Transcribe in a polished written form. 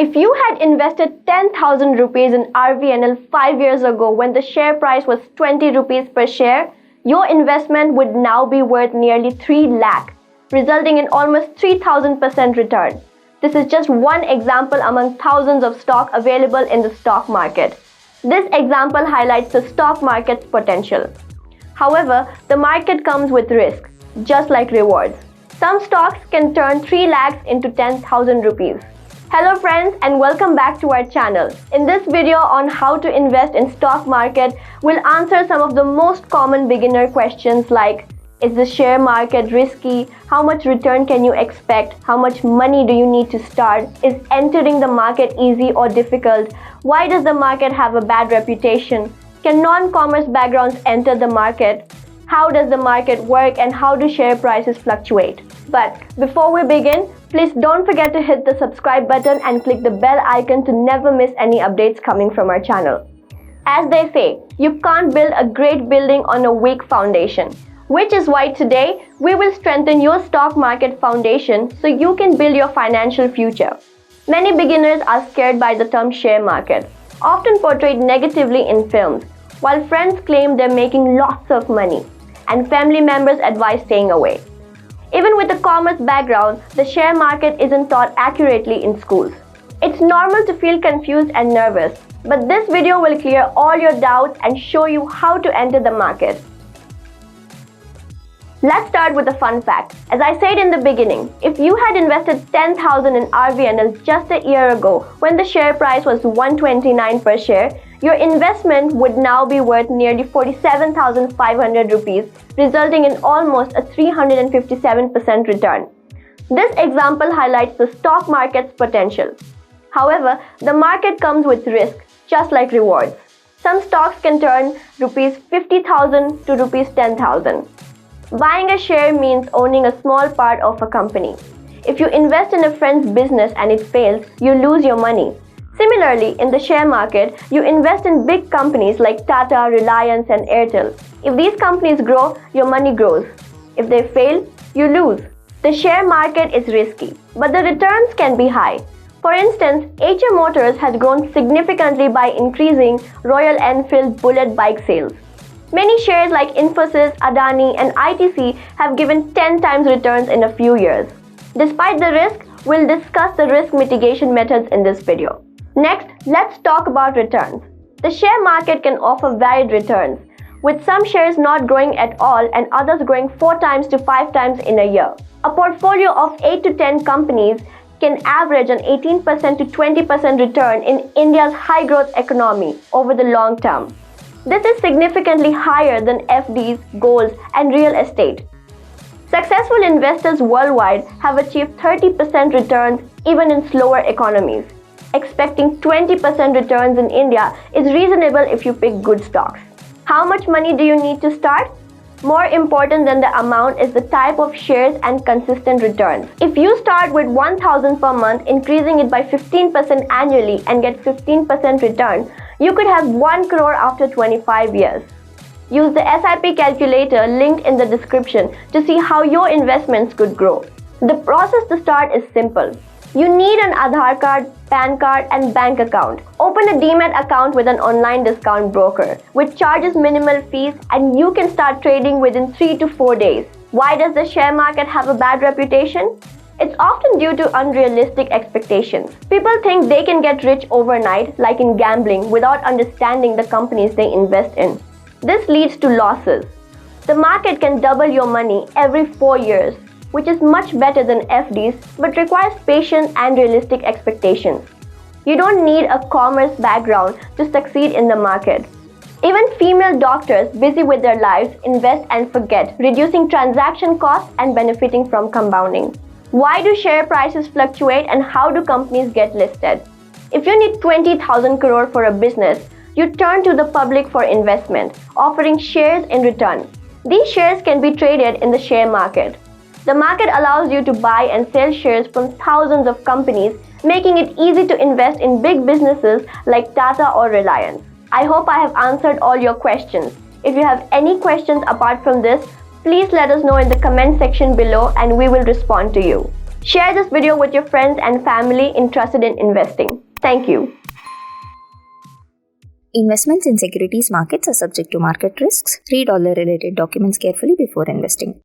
If you had invested 10,000 rupees in RVNL 5 years ago when the share price was 20 rupees per share, your investment would now be worth nearly 3 lakh, resulting in almost 3000% return. This is just one example among thousands of stock available in the stock market. This example highlights the stock market's potential. However, the market comes with risks, just like rewards. Some stocks can turn 3 lakhs into 10,000 rupees. Hello friends and welcome back to our channel. In this video on how to invest in stock market, we'll answer some of the most common beginner questions like, is the share market risky? How much return can you expect? How much money do you need to start? Is entering the market easy or difficult? Why does the market have a bad reputation? Can non-commerce backgrounds enter the market? How does the market work and how do share prices fluctuate? But before we begin, please don't forget to hit the subscribe button and click the bell icon to never miss any updates coming from our channel. As they say, you can't build a great building on a weak foundation, which is why today we will strengthen your stock market foundation so you can build your financial future. Many beginners are scared by the term share market, often portrayed negatively in films, while friends claim they're making lots of money and family members advise staying away. Even with a commerce background, the share market isn't taught accurately in schools. It's normal to feel confused and nervous, but this video will clear all your doubts and show you how to enter the market. Let's start with a fun fact. As I said in the beginning, if you had invested 10,000 in RVNL just a year ago when the share price was 129 per share, your investment would now be worth nearly 47,500 rupees, resulting in almost a 357% return. This example highlights the stock market's potential. However, the market comes with risk, just like rewards. Some stocks can turn rupees 50,000 to rupees 10,000. Buying a share means owning a small part of a company. If you invest in a friend's business and it fails, you lose your money. Similarly, in the share market, you invest in big companies like Tata, Reliance, and Airtel. If these companies grow, your money grows. If they fail, you lose. The share market is risky, but the returns can be high. For instance, HM Motors has grown significantly by increasing Royal Enfield bullet bike sales. Many shares like Infosys, Adani, and ITC have given 10 times returns in a few years. Despite the risk, we'll discuss the risk mitigation methods in this video. Next, let's talk about returns. The share market can offer varied returns, with some shares not growing at all and others growing 4 times to 5 times in a year. A portfolio of 8 to 10 companies can average an 18% to 20% return in India's high-growth economy over the long term. This is significantly higher than FDs, golds, and real estate. Successful investors worldwide have achieved 30% returns even in slower economies. Expecting 20% returns in India is reasonable if you pick good stocks. How much money do you need to start? More important than the amount is the type of shares and consistent returns. If you start with 1,000 per month, increasing it by 15% annually and get 15% return, you could have 1 crore after 25 years. Use the SIP calculator linked in the description to see how your investments could grow. The process to start is simple. You need an Aadhaar card, PAN card, and bank account. Open a Demat account with an online discount broker, which charges minimal fees, and you can start trading within 3 to 4 days. Why does the share market have a bad reputation? It's often due to unrealistic expectations. People think they can get rich overnight, like in gambling, without understanding the companies they invest in. This leads to losses. The market can double your money every 4 years, which is much better than FDs, but requires patience and realistic expectations. You don't need a commerce background to succeed in the market. Even female doctors busy with their lives invest and forget, reducing transaction costs and benefiting from compounding. Why do share prices fluctuate and how do companies get listed? If you need 20,000 crore for a business, you turn to the public for investment, offering shares in return. These shares can be traded in the share market. The market allows you to buy and sell shares from thousands of companies, making it easy to invest in big businesses like Tata or Reliance. I hope I have answered all your questions. If you have any questions apart from this, please let us know in the comment section below and we will respond to you. Share this video with your friends and family interested in investing. Thank you. Investments in securities markets are subject to market risks. Read all the related documents carefully before investing.